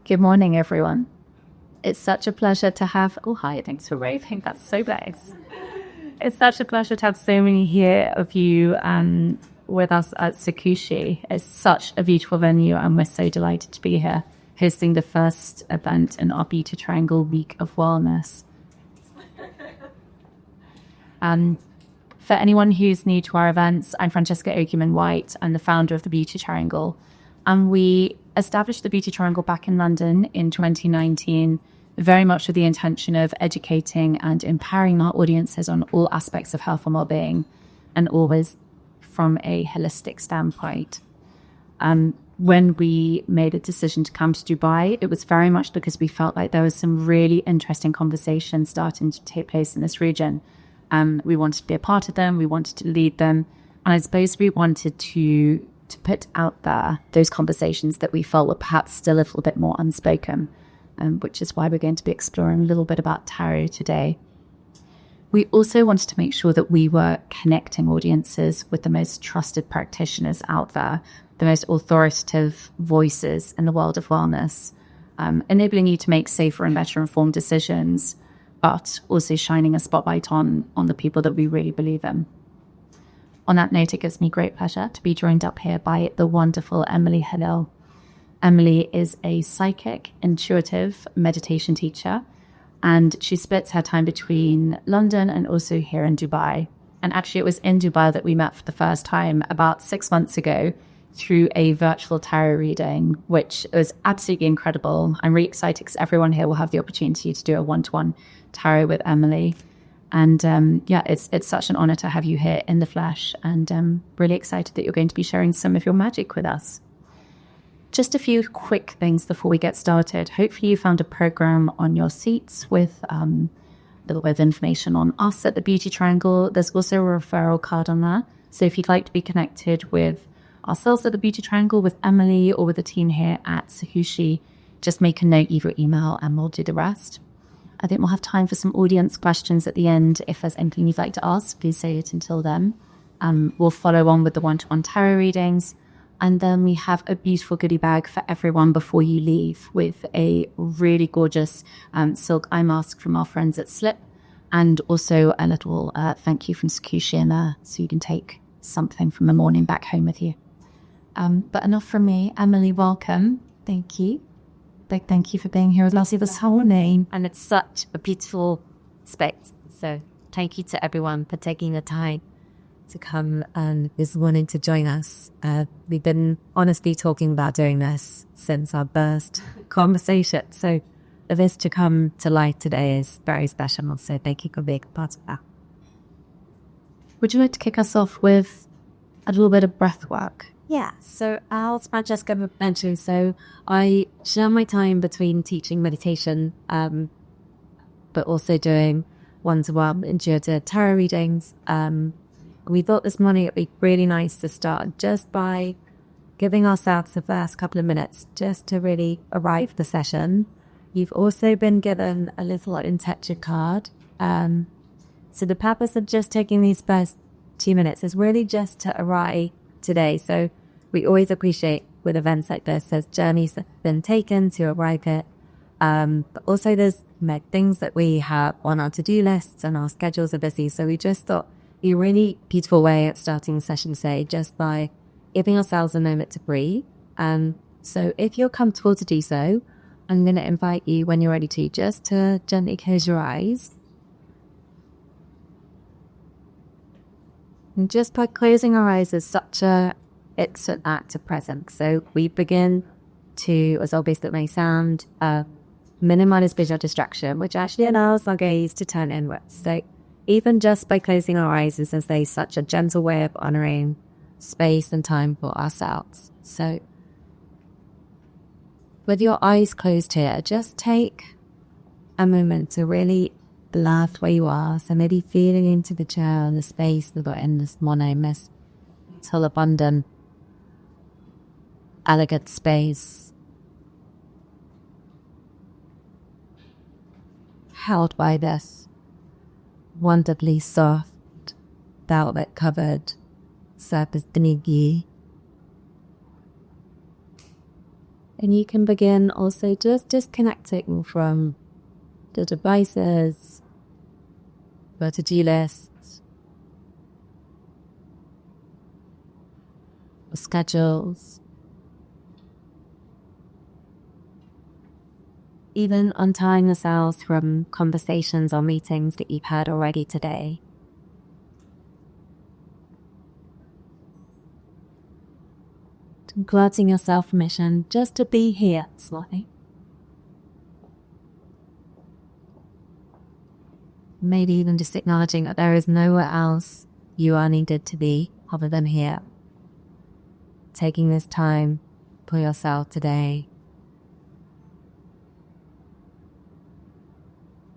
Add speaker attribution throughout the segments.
Speaker 1: Good morning, everyone. It's such a pleasure to have... Oh, hi, thanks for waving. That's so nice. It's such a pleasure to have so many here of you with us at Sakushi. It's such a beautiful venue, and we're so delighted to be here, hosting the first event in our Beauty Triangle Week of Wellness. For anyone who's new to our events, I'm Francesca Ogiman-White. I'm the founder of the Beauty Triangle. And we established the Beauty Triangle back in London in 2019, very much with the intention of educating and empowering our audiences on all aspects of health and well-being, and always from a holistic standpoint. When we made a decision to come to Dubai, it was very much because we felt like there was some really interesting conversations starting to take place in this region. We wanted to be a part of them, we wanted to lead them, and I suppose we wanted to put out there those conversations that we felt were perhaps still a little bit more unspoken, which is why we're going to be exploring a little bit about tarot today. We also wanted to make sure that we were connecting audiences with the most trusted practitioners out there, the most authoritative voices in the world of wellness, enabling you to make safer and better informed decisions, but also shining a spotlight on the people that we really believe in. On that note, it gives me great pleasure to be joined up here by the wonderful Emily Halil. Emily is a psychic, intuitive meditation teacher, and she splits her time between London and also here in Dubai. And actually, it was in Dubai that we met for the first time about 6 months ago through a virtual tarot reading, which was absolutely incredible. I'm really excited because everyone here will have the opportunity to do a one-to-one tarot with Emily. And it's such an honor to have you here in the flesh, and really excited that you're going to be sharing some of your magic with us. Just a few quick things before we get started. Hopefully you found a program on your seats with a little bit of information on us at the Beauty Triangle. There's also a referral card on there. So if you'd like to be connected with ourselves at the Beauty Triangle, with Emily, or with the team here at Sakushi, just make a note, either email, and we'll do the rest. I think we'll have time for some audience questions at the end. If there's anything you'd like to ask, please say it until then. We'll follow on with the one-to-one tarot readings. And then we have a beautiful goodie bag for everyone before you leave, with a really gorgeous silk eye mask from our friends at Slip, and also a little thank you from Sakushi in there, so you can take something from the morning back home with you. But enough from me. Emily, welcome. Thank you. Big thank you for being here with us this morning.
Speaker 2: And it's such a beautiful space. So thank you to everyone for taking the time to come and is wanting to join us. We've been honestly talking about doing this since our first conversation. So for this to come to light today is very special. So thank you for being a part of that.
Speaker 1: Would you like to kick us off with a little bit of breath work?
Speaker 2: Yeah, so as Francesca mentioned, so I share my time between teaching meditation, but also doing one-to-one intuitive tarot readings. We thought this morning it'd be really nice to start just by giving ourselves the first couple of minutes just to really arrive the session. You've also been given a little intention card. So the purpose of just taking these first 2 minutes is really just to arrive today. So we always appreciate with events like this, there's journeys that have been taken to arrive at. But also there's things that we have on our to-do lists, and our schedules are busy. So we just thought a really beautiful way of starting the session today, just by giving ourselves a moment to breathe. So if you're comfortable to do so, I'm going to invite you, when you're ready to, just to gently close your eyes. And just by closing our eyes is it's an act of presence. So we begin to, as obvious that may sound, minimize visual distraction, which actually allows our gaze to turn inwards. So even just by closing our eyes is, as they, such a gentle way of honoring space and time for ourselves. So with your eyes closed here, just take a moment to really laugh where you are. So maybe feeling into the chair and the space that we're in this morning, this till abundant, elegant space, held by this wonderfully soft, velvet covered surface beneath you. And you can begin also just disconnecting from the devices, the to-do lists, the schedules, even untying yourselves from conversations or meetings that you've had already today. Granting yourself permission just to be here this morning. Maybe even just acknowledging that there is nowhere else you are needed to be other than here. Taking this time for yourself today.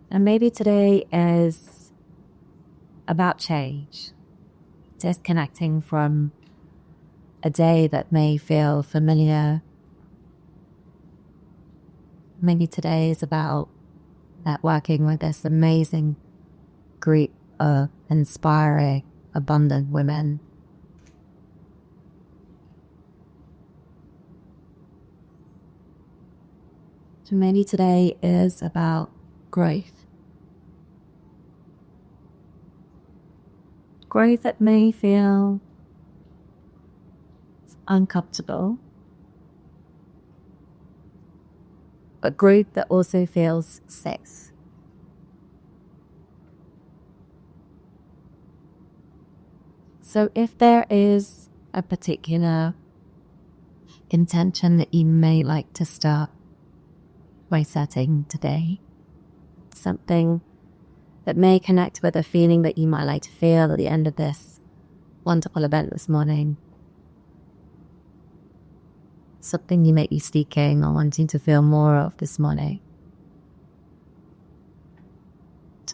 Speaker 2: And maybe today is about change. Disconnecting from a day that may feel familiar. Maybe today is about working with this amazing group of inspiring, abundant women. So maybe today is about growth. Growth that may feel uncomfortable, but growth that also feels safe. So if there is a particular intention that you may like to start by setting today, something that may connect with a feeling that you might like to feel at the end of this wonderful event this morning, something you may be seeking or wanting to feel more of this morning.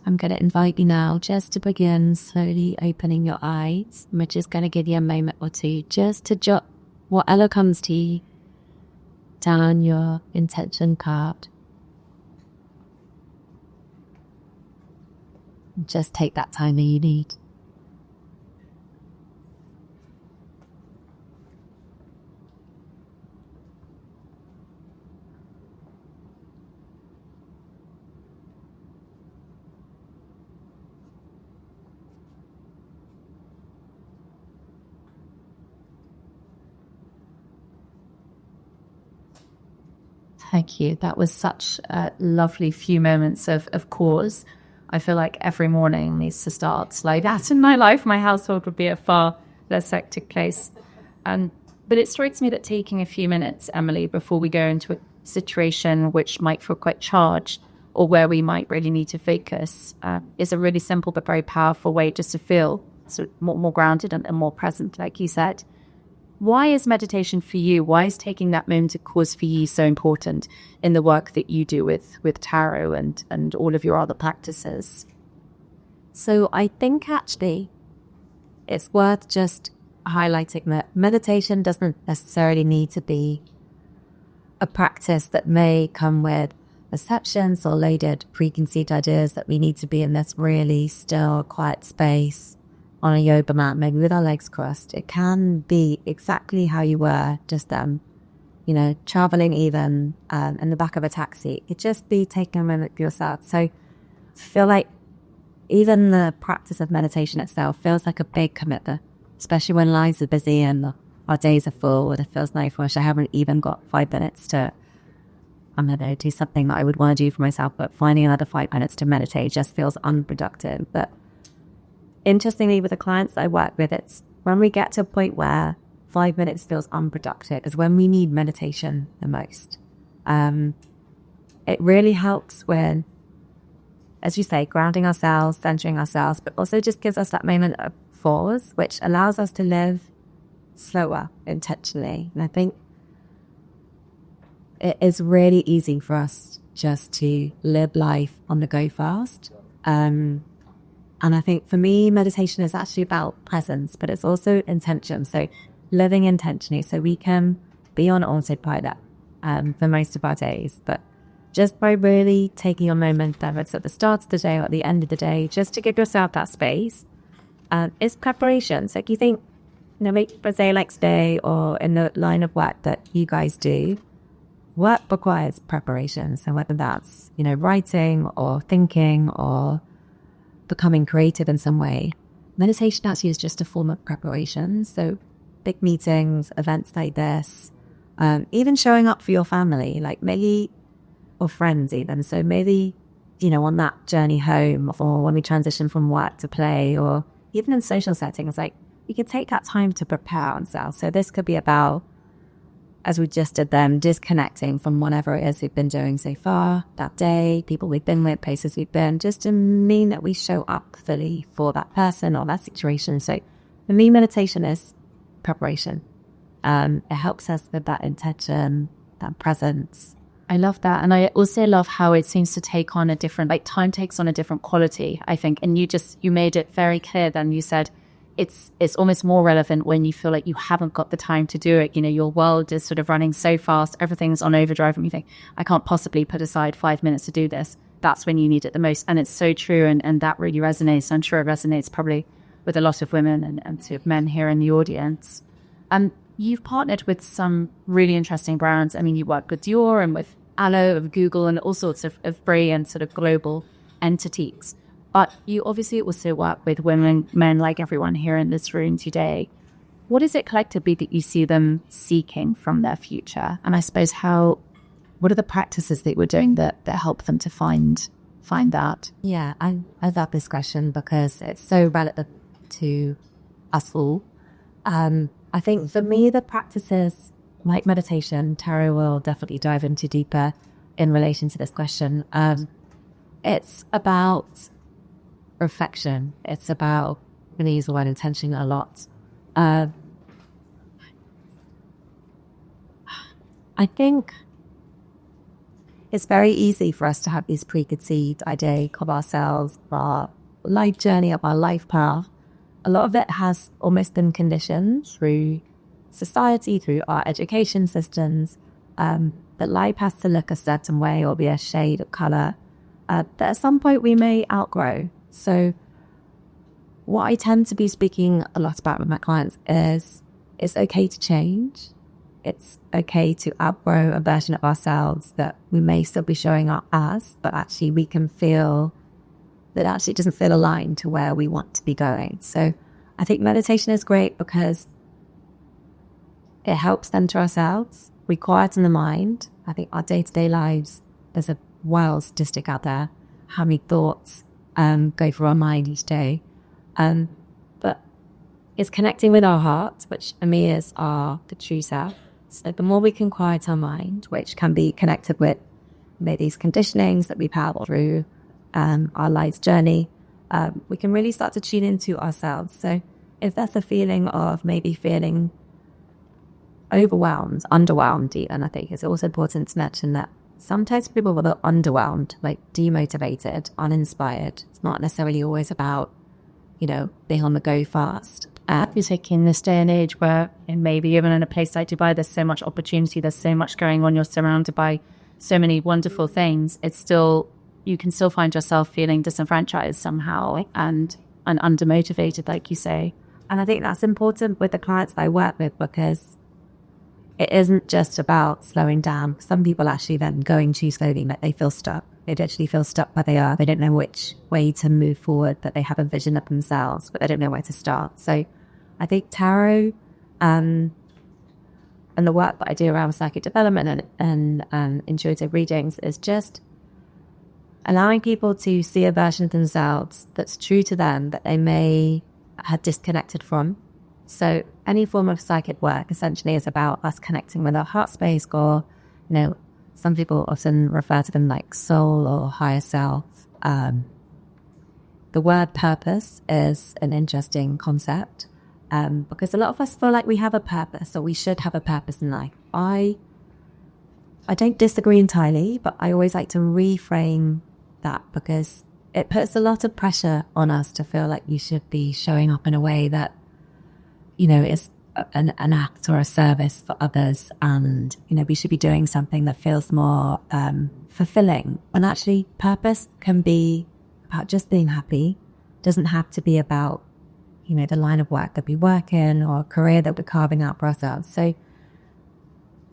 Speaker 2: I'm going to invite you now just to begin slowly opening your eyes. We're just going to give you a moment or two just to jot whatever comes to you down your intention card. Just take that time that you need.
Speaker 1: Thank you. That was such a lovely few moments of pause. I feel like every morning needs to start like that in my life. My household would be a far less hectic place. But it strikes me that taking a few minutes, Emily, before we go into a situation which might feel quite charged or where we might really need to focus is a really simple but very powerful way just to feel sort of more grounded and more present, like you said. Why is meditation for you? Why is taking that moment to pause for you so important in the work that you do with tarot and all of your other practices?
Speaker 2: So I think actually it's worth just highlighting that meditation doesn't necessarily need to be a practice that may come with perceptions or loaded preconceived ideas that we need to be in this really still, quiet space on a yoga mat, maybe with our legs crossed. It can be exactly how you were just traveling even in the back of a taxi. It just be taking a moment for yourself. So I feel like even the practice of meditation itself feels like a big commitment, especially when lives are busy and our days are full and it feels like, gosh, I haven't even got 5 minutes to, do something that I would want to do for myself, but finding another 5 minutes to meditate just feels unproductive. But interestingly, with the clients that I work with, it's when we get to a point where 5 minutes feels unproductive is when we need meditation the most. It really helps with, as you say, grounding ourselves, centering ourselves, but also just gives us that moment of pause, which allows us to live slower intentionally. And I think it is really easy for us just to live life on the go fast. And I think for me, meditation is actually about presence, but it's also intention. So living intentionally so we can be on autopilot for most of our days. But just by really taking a moment, whether it's at the start of the day or at the end of the day, just to give yourself that space, is preparation. So if you think, maybe for say like today or in the line of work that you guys do, work requires preparation. So whether that's, writing or thinking or becoming creative in some way, meditation actually is just a form of preparation. So big meetings, events like this, even showing up for your family, like maybe, or friends even. So maybe, on that journey home, or when we transition from work to play, or even in social settings, like we could take that time to prepare ourselves. So this could be about, as we just did them, disconnecting from whatever it is we've been doing so far that day, people we've been with, places we've been, just to mean that we show up fully for that person or that situation. So for me, meditation is preparation. It helps us with that intention, that presence.
Speaker 1: I love that. And I also love how it seems to take on a different, like time takes on a different quality, I think. And you made it very clear then. You said it's almost more relevant when you feel like you haven't got the time to do it. Your world is sort of running so fast, everything's on overdrive, and you think, I can't possibly put aside 5 minutes to do this. That's when you need it the most. And it's so true. And that really resonates. I'm sure it resonates probably with a lot of women and sort of men here in the audience. You've partnered with some really interesting brands. I mean, you work with Dior and with Aloe of Google and all sorts of brilliant sort of global entities. But you obviously also work with women, men like everyone here in this room today. What is it collectively that you see them seeking from their future? And I suppose what are the practices that we're doing that help them to find that?
Speaker 2: Yeah, I love this question because it's so relevant to us all. I think for me, the practices like meditation, Tara will definitely dive into deeper in relation to this question. It's about reflection. It's about, I'm going to use the word intention a lot. I think it's very easy for us to have these preconceived ideas of ourselves, of our life journey, of our life path. A lot of it has almost been conditioned through society, through our education systems, that life has to look a certain way or be a shade of colour that at some point we may outgrow. So what I tend to be speaking a lot about with my clients is it's okay to change. It's okay to outgrow a version of ourselves that we may still be showing up as, but actually we can feel that actually it doesn't feel aligned to where we want to be going. So I think meditation is great because it helps center ourselves. We quieten the mind. I think our day-to-day lives, there's a wild statistic out there, how many thoughts go through our mind each day. But it's connecting with our heart, which for me is the true self. So the more we can quiet our mind, which can be connected with maybe these conditionings that we've had through our life's journey, we can really start to tune into ourselves. So if that's a feeling of maybe feeling overwhelmed, underwhelmed even, I think it's also important to mention that sometimes people will feel underwhelmed, like demotivated, uninspired. It's not necessarily always about, being on the go fast.
Speaker 1: You think in this day and age where maybe even in a place like Dubai, there's so much opportunity, there's so much going on, you're surrounded by so many wonderful things, you can still find yourself feeling disenfranchised somehow and undermotivated, like you say.
Speaker 2: And I think that's important with the clients that I work with because it isn't just about slowing down. Some people actually then going too slowly, like they feel stuck. They actually feel stuck where they are. They don't know which way to move forward, but they have a vision of themselves, but they don't know where to start. So I think tarot and the work that I do around psychic development and intuitive readings is just allowing people to see a version of themselves that's true to them that they may have disconnected from. So any form of psychic work essentially is about us connecting with our heart space, or, some people often refer to them like soul or higher self. The word purpose is an interesting concept because a lot of us feel like we have a purpose or we should have a purpose in life. I don't disagree entirely, but I always like to reframe that because it puts a lot of pressure on us to feel like you should be showing up in a way that is an act or a service for others, and we should be doing something that feels more fulfilling. And actually purpose can be about just being happy. It doesn't have to be about the line of work that we work in or a career that we're carving out for ourselves. So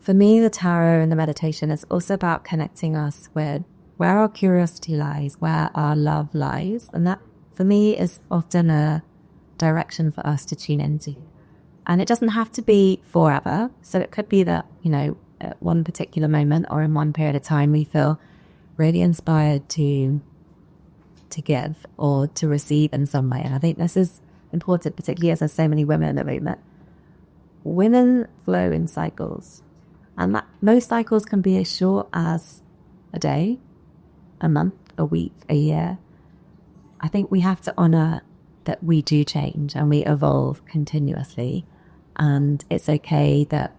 Speaker 2: for me, the tarot and the meditation is also about connecting us with where our curiosity lies, where our love lies. And that, for me, is often a direction for us to tune into. And it doesn't have to be forever. So it could be that, at one particular moment or in one period of time, we feel really inspired to give or to receive in some way. And I think this is important, particularly as there's so many women in the movement. Women flow in cycles. And that most cycles can be as short as a day, a month, a week, a year. I think we have to honor that we do change and we evolve continuously. And it's okay that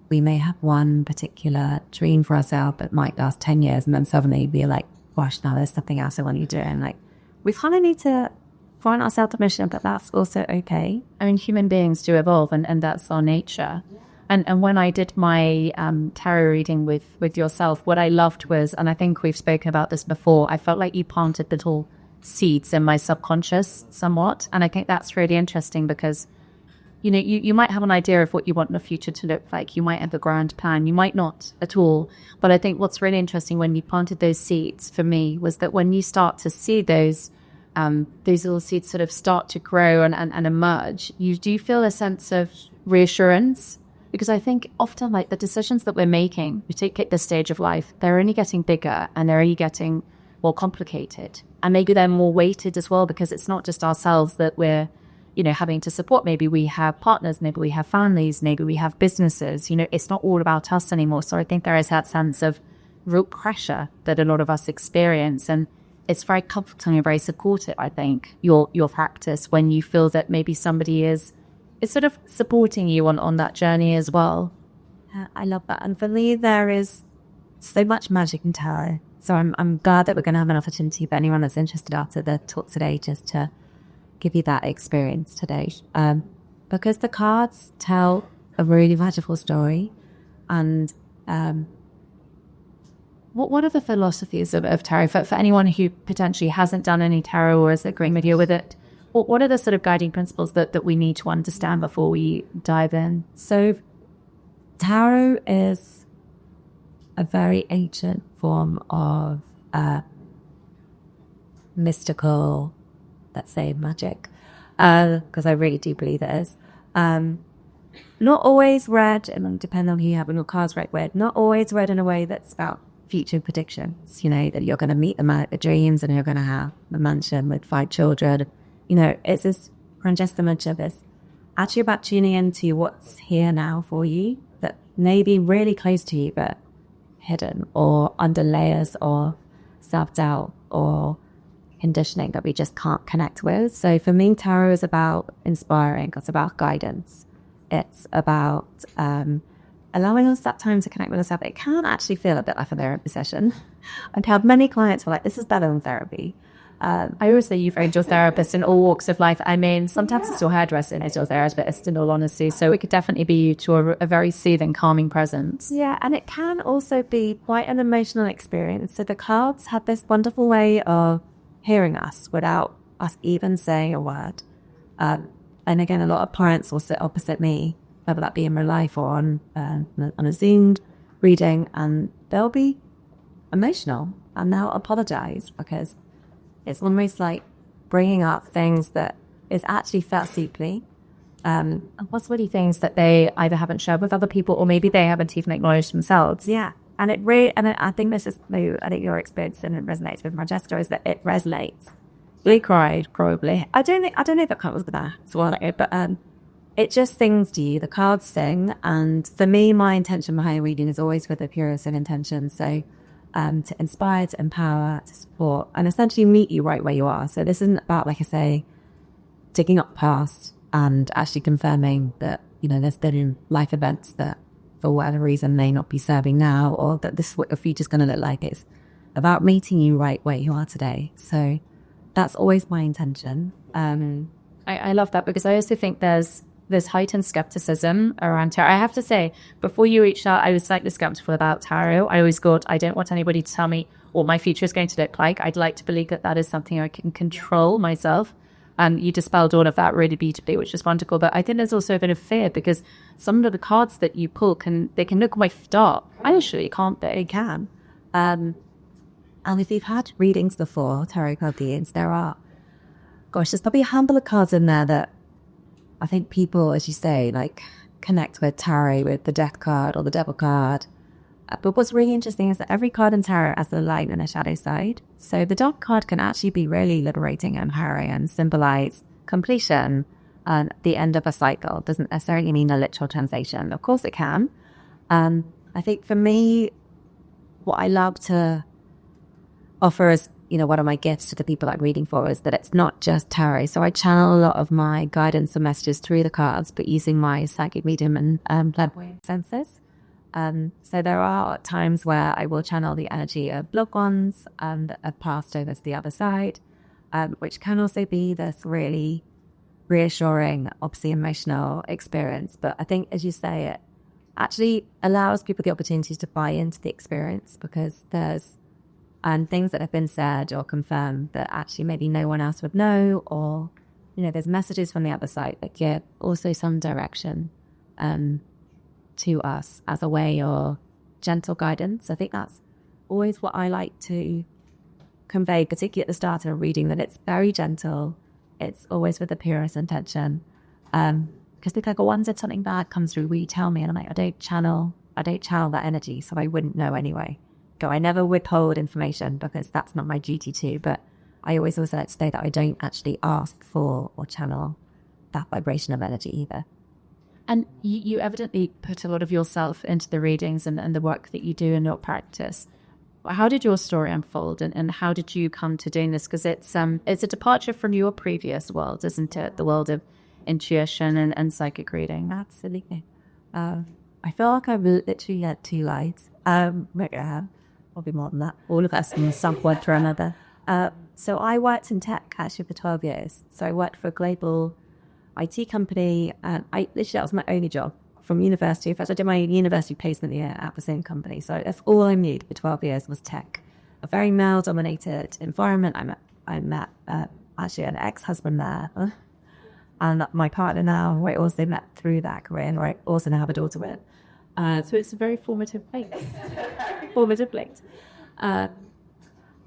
Speaker 2: we may have one particular dream for ourselves that might last 10 years and then suddenly be like, gosh, now there's something else I want to do. And like, we kind of need to grant ourselves permission, but that's also okay.
Speaker 1: I mean, human beings do evolve, and that's our nature. And when I did my tarot reading with yourself, what I loved was, and I think we've spoken about this before, I felt like you planted little seeds in my subconscious somewhat. And I think that's really interesting because, you might have an idea of what you want the future to look like. You might have a grand plan. You might not at all. But I think what's really interesting when you planted those seeds for me was that when you start to see those little seeds sort of start to grow and emerge, you do feel a sense of reassurance. Because I think often like the decisions that we're making, particularly at this stage of life, they're only getting bigger and they're only getting more complicated. And maybe they're more weighted as well because it's not just ourselves that we're having to support. Maybe we have partners, maybe we have families, maybe we have businesses. It's not all about us anymore. So I think there is that sense of real pressure that a lot of us experience. And it's very comforting and very supportive, I think, your practice when you feel that maybe somebody is sort of supporting you on that journey as well.
Speaker 2: I love that. And for me, there is so much magic in tarot. So I'm glad that we're going to have an opportunity for anyone that's interested after the talk today just to give you that experience today, because the cards tell a really magical story. And
Speaker 1: what are the philosophies of tarot for anyone who potentially hasn't done any tarot or is agreeing with you with it? What are the sort of guiding principles that we need to understand before we dive in?
Speaker 2: So tarot is a very ancient form of mystical, let's say, magic, because I really do believe it is. Not always read, and depending on who you have in your cards read, not always read in a way that's about future predictions, that you're going to meet the man at the dreams and you're going to have a mansion with 5 children. It's this Francesca of this actually about tuning into what's here now for you that may be really close to you, but hidden or under layers or self-doubt or conditioning that we just can't connect with. So for me, tarot is about inspiring. It's about guidance. It's about allowing us that time to connect with ourselves. It can actually feel a bit like a therapy session. I've had many clients who are like, this is better than therapy.
Speaker 1: I always say you find your therapist in all walks of life. I mean, sometimes it's your hairdresser as your therapist, in all honesty. So it could definitely be you to a very soothing, calming presence.
Speaker 2: Yeah, and it can also be quite an emotional experience. So the cards have this wonderful way of hearing us without us even saying a word. And again, a lot of clients will sit opposite me, whether that be in real life or on a Zoom reading, and they'll be emotional and they'll apologize because it's almost like bringing up things that is actually felt deeply.
Speaker 1: And possibly things that they either haven't shared with other people or maybe they haven't even acknowledged themselves.
Speaker 2: Yeah. And I think this is, I think your experience and it resonates with Francesca is that it resonates.
Speaker 1: We cried, probably.
Speaker 2: I don't know if that was gonna swallow it, but it just sings to you. The cards sing, and for me, my intention behind reading is always with the purest of intention. So to inspire, to empower, to support, and essentially meet you right where you are. So this isn't about, like I say, digging up past and actually confirming that, there's been life events that for whatever reason may not be serving now, or that this is what your future's going to look like. It's about meeting you right where you are today. So that's always my intention.
Speaker 1: I love that because I also think there's heightened skepticism around tarot. I have to say, before you reached out, I was slightly skeptical about tarot. I always thought, I don't want anybody to tell me what my future is going to look like. I'd like to believe that is something I can control myself. And you dispelled all of that really beautifully, which is wonderful. But I think there's also a bit of fear because some of the cards that you pull can look quite dark. Actually, can't they?
Speaker 2: They can. And if you've had readings before, tarot card readings, there's probably a handful of cards in there that I think people, as you say, like connect with tarot, with the death card or the devil card. But what's really interesting is that every card in tarot has a light and a shadow side. So the dark card can actually be really liberating and empowering and symbolize completion and the end of a cycle. It doesn't necessarily mean a literal translation. Of course it can. I think for me, what I love to offer as, one of my gifts to the people I'm reading for is that it's not just tarot. So I channel a lot of my guidance and messages through the cards, but using my psychic medium and clairvoyant senses. So there are times where I will channel the energy of loved ones and have passed over to the other side, which can also be this really reassuring, obviously emotional experience. But I think, as you say, it actually allows people the opportunity to buy into the experience because there's things that have been said or confirmed that actually maybe no one else would know, or, there's messages from the other side that give also some direction to us as a way of gentle guidance. I think that's always what I like to convey, particularly at the start of a reading, that it's very gentle. It's always with the purest intention. Because people go, once if something bad comes through, will you tell me? And I'm like, I don't channel that energy, so I wouldn't know anyway. I never withhold information because that's not my duty to, but I always also like to say that I don't actually ask for or channel that vibration of energy either.
Speaker 1: And you evidently put a lot of yourself into the readings and the work that you do in your practice. How did your story unfold and how did you come to doing this? Because it's a departure from your previous world, isn't it? The world of intuition and psychic reading.
Speaker 2: Absolutely. I feel like I've literally had two lives. Maybe I have. Probably more than that. All of us in some point or another. So I worked in tech actually for 12 years. So I worked for a global IT company, and that was my only job from university. In fact, I did my university placement year at the same company. So that's all I knew for 12 years was tech. A very male-dominated environment. I met actually an ex-husband there, and my partner now, who I also met through that career, and I also now have a daughter with. So it's a very formative place.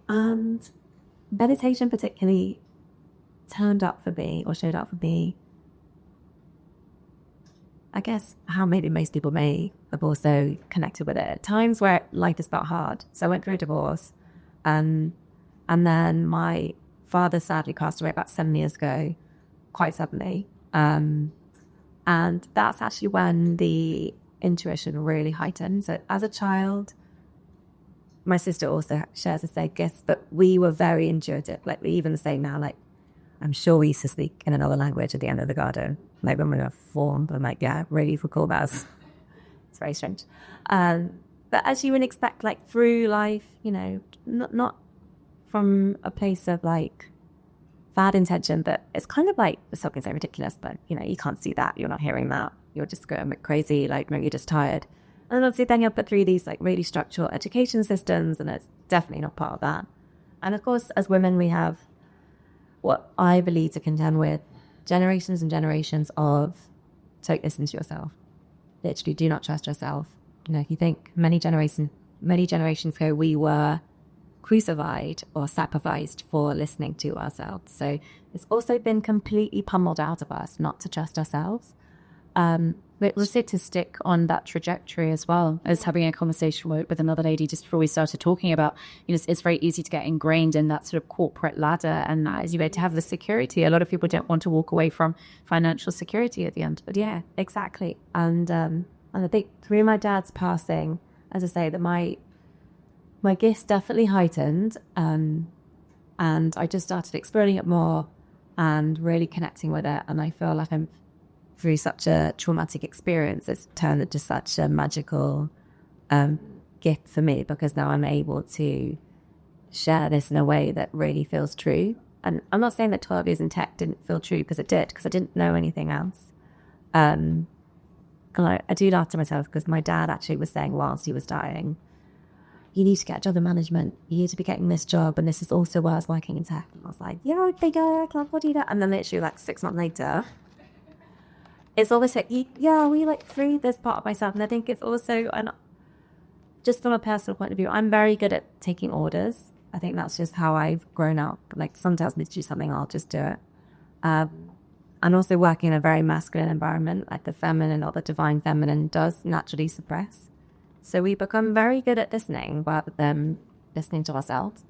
Speaker 2: And meditation particularly showed up for me, I guess how maybe most people may have also connected with it. Times where life has felt hard. So I went through a divorce, and then my father sadly passed away about 7 years ago, quite suddenly. And that's actually when the intuition really heightened. So as a child, my sister also shares the same gifts, but we were very intuitive. Like we even say now, like, I'm sure we used to speak in another language at the end of the garden. Like when we were 4, but I'm like, yeah, really for cool bells. It's very strange. But as you would expect, like through life, not from a place of like bad intention, but it's kind of like something so ridiculous, but you can't see that, you're not hearing that, you're just going a bit crazy, like maybe you're just tired. And obviously then you're put through these like really structural education systems, and it's definitely not part of that. And of course, as women, we have what I believe to contend with generations and generations of don't listen to yourself. Literally, do not trust yourself. If you think many generations ago, we were crucified or sacrificed for listening to ourselves. So it's also been completely pummeled out of us not to trust ourselves. But also to stick on that trajectory as well. I was having a conversation with another lady just before we started talking about, it's very easy to get ingrained in that sort of corporate ladder. And as you were to have the security, a lot of people don't want to walk away from financial security at the end. But yeah, exactly. And I think through my dad's passing, as I say, that my gifts definitely heightened. And I just started exploring it more and really connecting with it. And I feel like I'm through such a traumatic experience, it's turned into such a magical gift for me, because now I'm able to share this in a way that really feels true. And I'm not saying that 12 years in tech didn't feel true, because it did, because I didn't know anything else. And I do laugh to myself, because my dad actually was saying whilst he was dying, you need to get a job in management. You need to be getting this job. And this is also where I was working in tech. And I was like, yeah, big I can't do that. And then literally like 6 months later, it's always like, yeah, we like through this part of myself. And I think it's also, and just from a personal point of view, I'm very good at taking orders. I think that's just how I've grown up. Like, someone tells me to do something, I'll just do it. And also working in a very masculine environment, like the feminine or the divine feminine does naturally suppress. So we become very good at listening rather than listening to ourselves.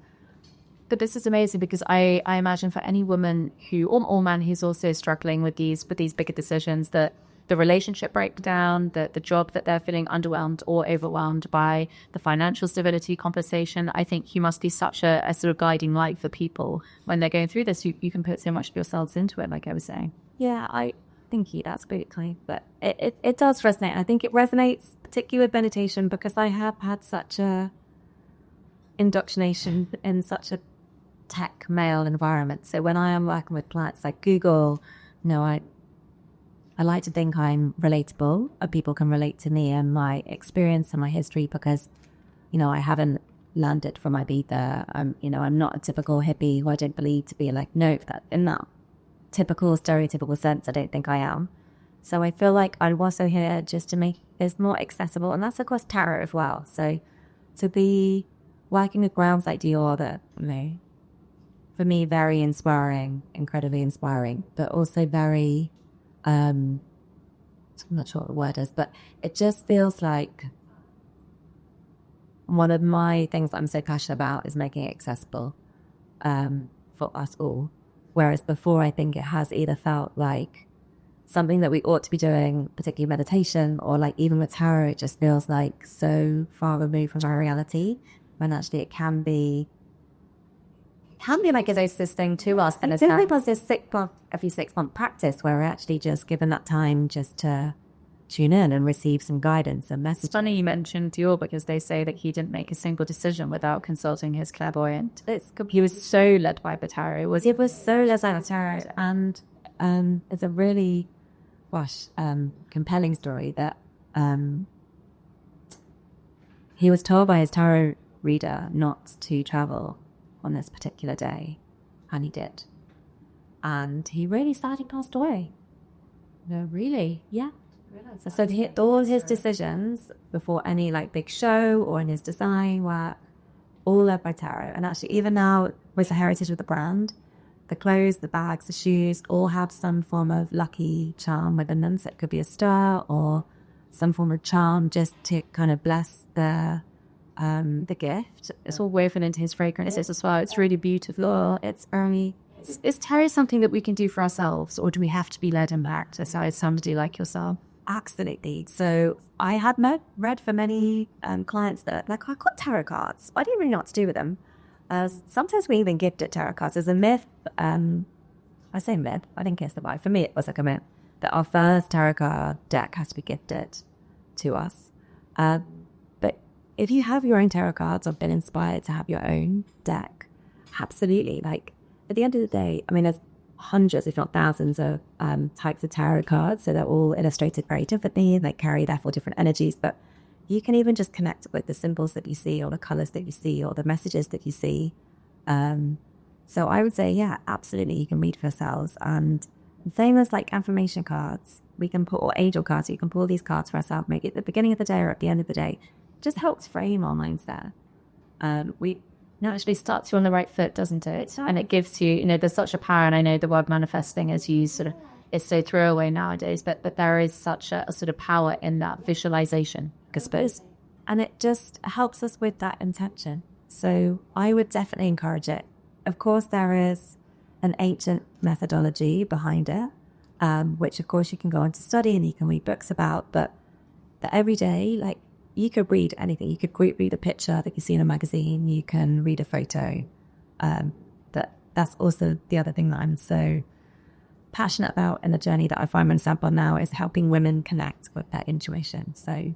Speaker 1: But this is amazing because I imagine for any woman who, or man who's also struggling with these bigger decisions, that the relationship breakdown, the job that they're feeling underwhelmed or overwhelmed by, the financial stability compensation, I think you must be such a sort of guiding light for people when they're going through this. You can put so much of yourselves into it, like I was saying.
Speaker 2: Yeah, I thank you. That's beautifully, but it does resonate. I think it resonates particularly with meditation because I have had such a indoctrination in such a tech male environment. So when I am working with clients like Google, I like to think I'm relatable. People can relate to me and my experience and my history because, I haven't learned it from Ibiza. I'm not a typical hippie who I don't believe to be like, no, that in that typical stereotypical sense, I don't think I am. So I feel like I'm also here just to make this more accessible, and that's of course tarot as well. So to be working with grounds like Dior that, for me, very inspiring, incredibly inspiring, but also very, I'm not sure what the word is, but it just feels like one of my things that I'm so passionate about is making it accessible for us all. Whereas before, I think it has either felt like something that we ought to be doing, particularly meditation, or like even with tarot, it just feels like so far removed from our reality, when actually it can be like it's this thing to us. And it's only plus this every 6 month practice where we're actually just given that time just to tune in and receive some guidance and message.
Speaker 1: It's funny you mentioned Dior because they say that he didn't make a single decision without consulting his clairvoyant. He was so led by the tarot.
Speaker 2: It was so led by the tarot, and it's a really compelling story that he was told by his tarot reader not to travel on this particular day, and he did. And he really sadly passed away.
Speaker 1: No, really?
Speaker 2: Yeah. So all his decisions before any like big show or in his design were all led by tarot. And actually, even now, with the heritage of the brand, the clothes, the bags, the shoes all have some form of lucky charm within them. So it could be a star or some form of charm just to kind of bless the gift.
Speaker 1: It's all woven into his fragrances as well. It's really beautiful. Is tarot something that we can do for ourselves, or do we have to be led in practice by somebody like yourself?
Speaker 2: Absolutely. So I had read for many clients that like, I got tarot cards, but I didn't really know what to do with them. Sometimes we even gifted tarot cards. There's a myth, I say myth, I didn't guess the vibe. For me, it was like a myth that our first tarot card deck has to be gifted to us. But if you have your own tarot cards or been inspired to have your own deck, absolutely. Like at the end of the day, there's hundreds, if not thousands of types of tarot cards. So they're all illustrated very differently. They carry therefore different energies, but you can even just connect with the symbols that you see or the colors that you see or the messages that you see. So I would say, yeah, absolutely. You can read for yourselves. And same as like affirmation cards, we can put, or angel cards, so you can pull these cards for ourselves, make it at the beginning of the day or at the end of the day. It just helps frame our mindset.
Speaker 1: It actually starts you on the right foot, doesn't it? And it gives you, there's such a power, and I know the word manifesting is used sort of, it's so throwaway nowadays, but there is such a sort of power in that visualization, I suppose.
Speaker 2: And it just helps us with that intention. So I would definitely encourage it. Of course, there is an ancient methodology behind it, which of course you can go on to study and you can read books about, but the everyday, like, you could read anything. You could read a picture that you see in a magazine. You can read a photo. That's also the other thing that I'm so passionate about in the journey that I find myself on now, is helping women connect with their intuition. So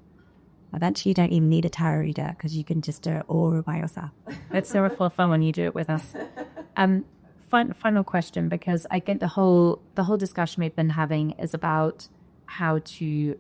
Speaker 2: eventually you don't even need a tarot reader because you can just do it all by yourself.
Speaker 1: It's so much fun when you do it with us. Final question, because I get the whole discussion we've been having is about how to,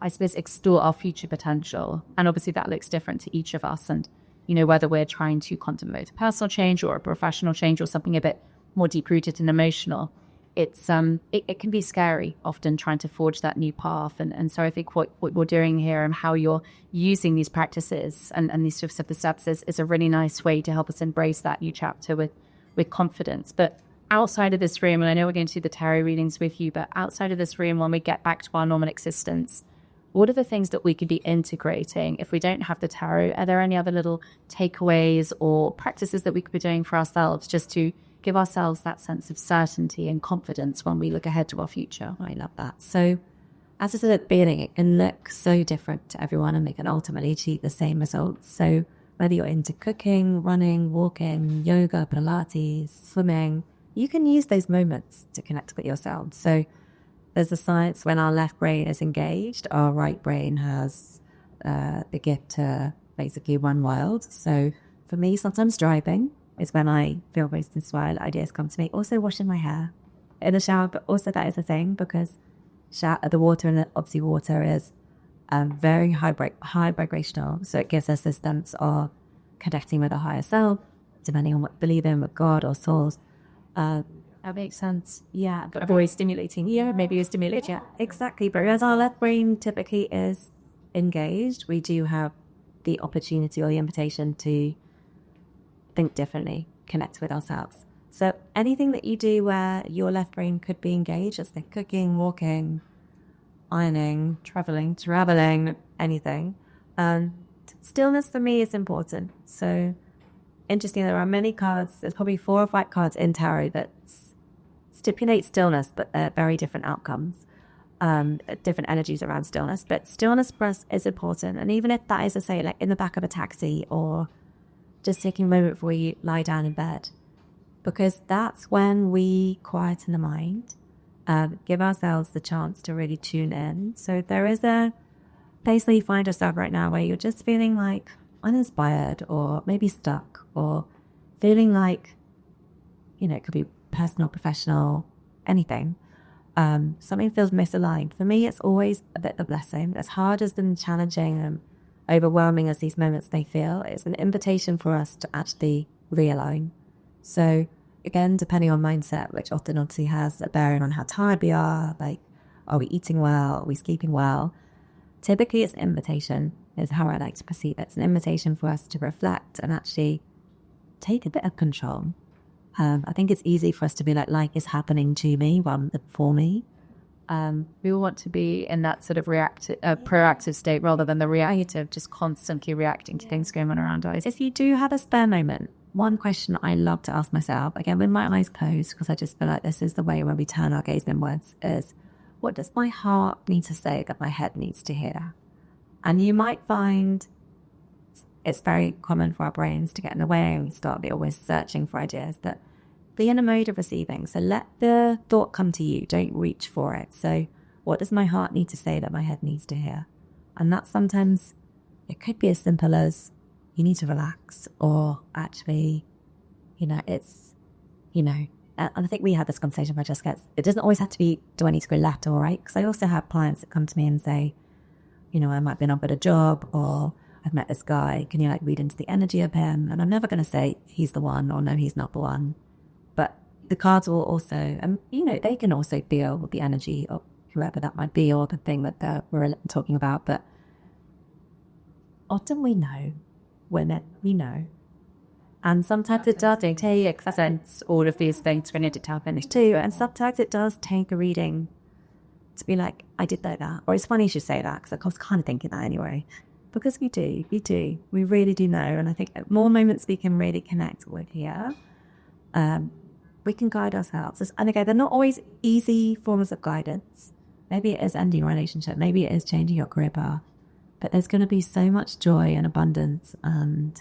Speaker 1: I suppose, extort our future potential. And obviously that looks different to each of us. And whether we're trying to contemplate a personal change or a professional change or something a bit more deep-rooted and emotional, it can be scary often trying to forge that new path. And so I think what we're doing here and how you're using these practices and these sort of simple steps is a really nice way to help us embrace that new chapter with confidence. But outside of this room, and I know we're going to do the tarot readings with you, but outside of this room, when we get back to our normal existence, what are the things that we could be integrating if we don't have the tarot? Are there any other little takeaways or practices that we could be doing for ourselves just to give ourselves that sense of certainty and confidence when we look ahead to our future?
Speaker 2: I love that. So as I said at the beginning, it can look so different to everyone and we can ultimately achieve the same results. So whether you're into cooking, running, walking, yoga, Pilates, swimming, you can use those moments to connect with yourself. So there's a science when our left brain is engaged, our right brain has the gift to basically run wild. So for me, sometimes driving is when I feel most inspired, ideas come to me. Also washing my hair in the shower, but also that is a thing because the water, and obviously water is very high vibrational. So it gives us this sense of connecting with a higher self, depending on what we believe in, with God or souls.
Speaker 1: That makes sense.
Speaker 2: Yeah.
Speaker 1: But avoid stimulating. Yeah, maybe you stimulate.
Speaker 2: Yeah, exactly. But as our left brain typically is engaged, we do have the opportunity or the invitation to think differently, connect with ourselves. So anything that you do where your left brain could be engaged, as like cooking, walking, ironing, traveling, anything. Stillness for me is important. So interesting, there are many cards, there's probably 4 or 5 cards in tarot that stipulate stillness, but they're very different outcomes, different energies around stillness. But stillness for us is important. And even if that is to say, like in the back of a taxi or just taking a moment before you lie down in bed, because that's when we quieten the mind, give ourselves the chance to really tune in. So there is a place where you find yourself right now where you're just feeling like uninspired or maybe stuck or feeling like, it could be personal, professional, anything. Something feels misaligned. For me, it's always a bit of a blessing. As hard as and challenging and overwhelming as these moments may feel, it's an invitation for us to actually realign. So again, depending on mindset, which often obviously has a bearing on how tired we are, like, are we eating well? Are we sleeping well? Typically, it's an invitation, is how I like to perceive it. It's an invitation for us to reflect and actually take a bit of control. I think it's easy for us to be like life is happening to me rather than for me.
Speaker 1: We all want to be in that sort of proactive state rather than the reactive, just constantly reacting to things going on around us.
Speaker 2: If you do have a spare moment, one question I love to ask myself, again with my eyes closed, because I just feel like this is the way when we turn our gaze inwards, is what does my heart need to say that my head needs to hear? And you might find it's very common for our brains to get in the way and we start always searching for ideas, that be in a mode of receiving. So let the thought come to you. Don't reach for it. So what does my heart need to say that my head needs to hear? And that sometimes it could be as simple as you need to relax, or actually, it's, and I think we had this conversation with Jessica. It doesn't always have to be, do I need to go left or right? Because I also have clients that come to me and say, I might be offered a job, or I've met this guy. Can you read into the energy of him? And I'm never going to say he's the one or no, he's not the one. But the cards will also, they can also feel the energy of whoever that might be or the thing that we're talking about. But often we know when we know. And sometimes it does take sense all of these things we need to tap into too. And sometimes it does take a reading to be like, I did know that. Or it's funny you should say that, because I was kind of thinking that anyway. Because we do. We really do know. And I think more moments we can really connect with here, we can guide ourselves. And again, they're not always easy forms of guidance. Maybe it is ending a relationship. Maybe it is changing your career path. But there's going to be so much joy and abundance and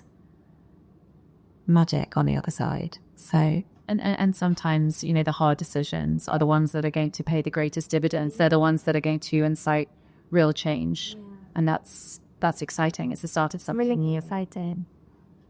Speaker 2: magic on the other side. So,
Speaker 1: and sometimes, the hard decisions are the ones that are going to pay the greatest dividends. They're the ones that are going to incite real change. Yeah. And that's exciting. It's the start of something really exciting.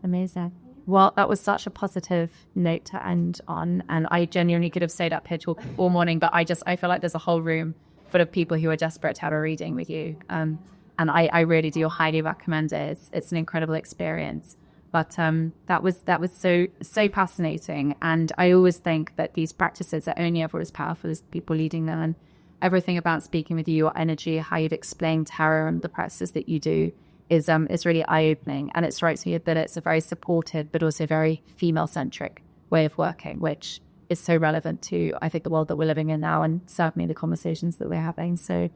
Speaker 1: Amazing. Well, that was such a positive note to end on. And I genuinely could have stayed up here all morning, but I feel like there's a whole room full of people who are desperate to have a reading with you. And I really do highly recommend it. It's an incredible experience. But that was so fascinating. And I always think that these practices are only ever as powerful as people leading them. And everything about speaking with you, your energy, how you've explained tarot and the practices that you do is really eye-opening. And it strikes me that it's a very supported but also very female-centric way of working, which is so relevant to, I think, the world that we're living in now and certainly the conversations that we're having. So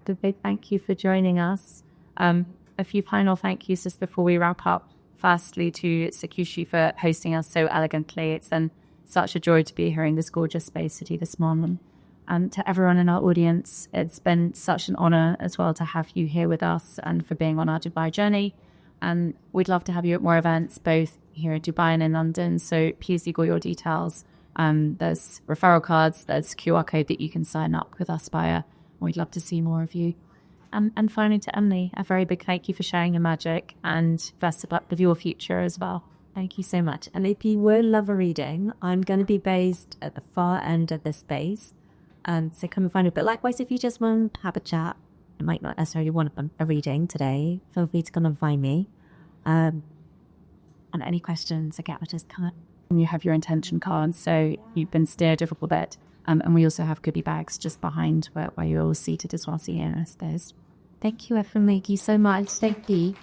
Speaker 1: a big thank you for joining us. A few final thank yous just before we wrap up. Firstly, to Sakushi for hosting us so elegantly. It's been such a joy to be here in this gorgeous space city this morning. And to everyone in our audience, it's been such an honor as well to have you here with us and for being on our Dubai journey. And we'd love to have you at more events, both here in Dubai and in London. So please do go your details. There's referral cards, there's QR code that you can sign up with us via. We'd love to see more of you. And finally to Emily, a very big thank you for sharing your magic and best of luck with your future as well.
Speaker 2: Thank you so much. And if you would love a reading, I'm going to be based at the far end of this space. So come and find it. But likewise, if you just want to have a chat, you might not necessarily want a reading today, feel free to come and find me. And any questions, again, I just can't.
Speaker 1: And you have your intention cards, so you've been steered a little bit. And we also have goodie bags just behind where you're all seated as well, so yeah, there's.
Speaker 2: Thank you, everyone. Thank you so much. Thank you.